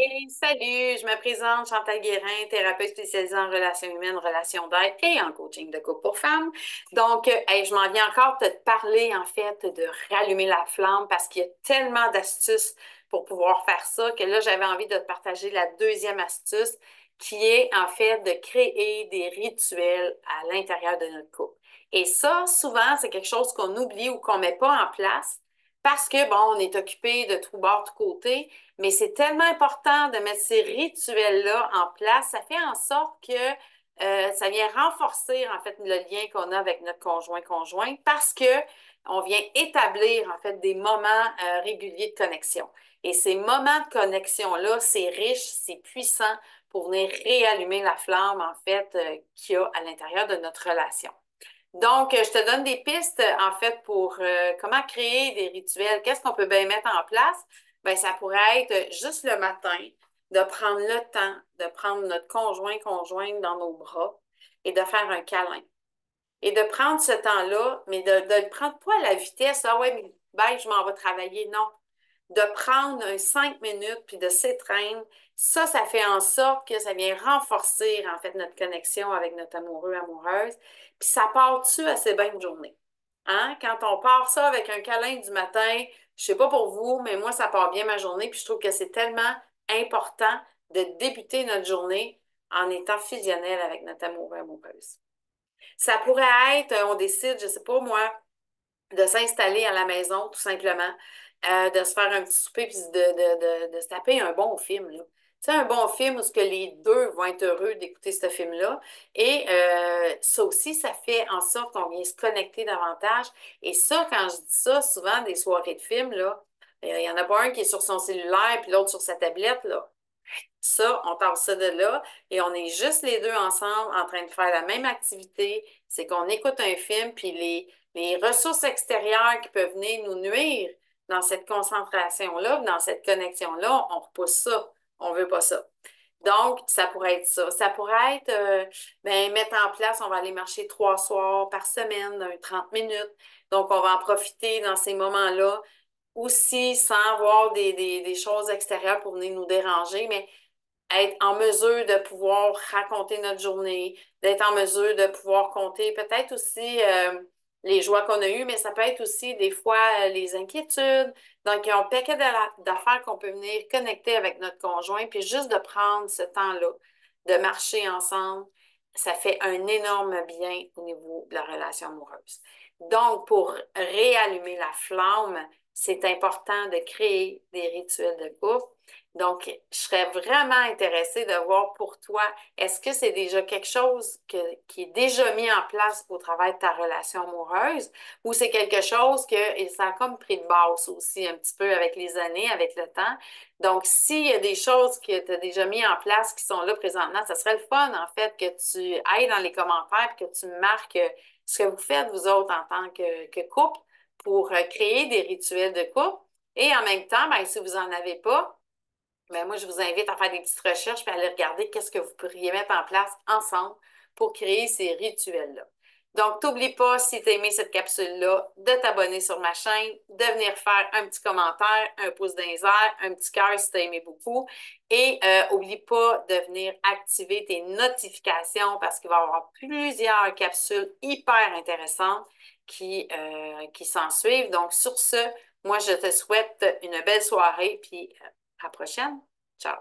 Et salut, je me présente Chantal Guérin, thérapeute spécialisée en relations humaines, relations d'aide et en coaching de couple pour femmes. Donc, hey, je m'en viens encore te parler en fait de rallumer la flamme parce qu'il y a tellement d'astuces pour pouvoir faire ça que là, j'avais envie de te partager la deuxième astuce qui est en fait de créer des rituels à l'intérieur de notre couple. Et ça, souvent, c'est quelque chose qu'on oublie ou qu'on met pas en place parce que, bon, on est occupé de tout bord, de côté. Mais c'est tellement important de mettre ces rituels-là en place. Ça fait en sorte que ça vient renforcer en fait le lien qu'on a avec notre conjoint parce que on vient établir en fait des moments réguliers de connexion. Et ces moments de connexion-là, c'est riche, c'est puissant pour venir réallumer la flamme en fait qu'il y a à l'intérieur de notre relation. Donc, je te donne des pistes, en fait, pour comment créer des rituels. Qu'est-ce qu'on peut bien mettre en place? Ben, ça pourrait être juste le matin, de prendre le temps de prendre notre conjointe dans nos bras et de faire un câlin. Et de prendre ce temps-là, mais de le prendre pas à la vitesse, ah ouais, mais ben, je m'en vais travailler. Non, de prendre un 5 minutes puis de s'étreindre, ça fait en sorte que ça vient renforcer en fait notre connexion avec notre amoureux, amoureuse. Puis ça part-tu assez bien une journée? Hein? Quand on part ça avec un câlin du matin, je sais pas pour vous, mais moi, ça part bien ma journée. Puis je trouve que c'est tellement important de débuter notre journée en étant fusionnel avec notre amoureux, amoureuse. Ça pourrait être, on décide, je sais pas moi, de s'installer à la maison, tout simplement, de se faire un petit souper puis de se taper un bon film, là. Tu sais, un bon film où ce que les deux vont être heureux d'écouter ce film-là. Et ça aussi, ça fait en sorte qu'on vient se connecter davantage. Et ça, quand je dis ça, souvent, des soirées de films, là, il n'y en a pas un qui est sur son cellulaire puis l'autre sur sa tablette, là. Ça, on tasse ça de là et on est juste les deux ensemble en train de faire la même activité. C'est qu'on écoute un film, puis les ressources extérieures qui peuvent venir nous nuire dans cette concentration-là, dans cette connexion-là, on repousse ça. On veut pas ça. Donc, ça pourrait être ça. Ça pourrait être, ben, mettre en place, on va aller marcher 3 soirs par semaine, 30 minutes. Donc, on va en profiter dans ces moments-là aussi sans avoir des choses extérieures pour venir nous déranger, mais être en mesure de pouvoir raconter notre journée, d'être en mesure de pouvoir compter peut-être aussi les joies qu'on a eues, mais ça peut être aussi des fois les inquiétudes. Donc, il y a un paquet d'affaires qu'on peut venir connecter avec notre conjoint, puis juste de prendre ce temps-là, de marcher ensemble, ça fait un énorme bien au niveau de la relation amoureuse. Donc, pour réallumer la flamme, c'est important de créer des rituels de couple. Donc, je serais vraiment intéressée de voir pour toi, est-ce que c'est déjà quelque chose qui est déjà mis en place au travers de ta relation amoureuse ou c'est quelque chose que et ça a comme pris de base aussi un petit peu avec les années, avec le temps. Donc, s'il y a des choses que tu as déjà mis en place qui sont là présentement, ça serait le fun en fait que tu ailles dans les commentaires et que tu marques ce que vous faites vous autres en tant que couple pour créer des rituels de couple. Et en même temps, ben, si vous n'en avez pas, ben moi, je vous invite à faire des petites recherches et à aller regarder qu'est-ce que vous pourriez mettre en place ensemble pour créer ces rituels-là. Donc, n'oublie pas, si tu as aimé cette capsule-là, de t'abonner sur ma chaîne, de venir faire un petit commentaire, un pouce dans les airs, un petit cœur si tu as aimé beaucoup. Et n'oublie pas de venir activer tes notifications parce qu'il va y avoir plusieurs capsules hyper intéressantes qui s'en suivent. Donc, sur ce, moi, je te souhaite une belle soirée puis à la prochaine. Ciao.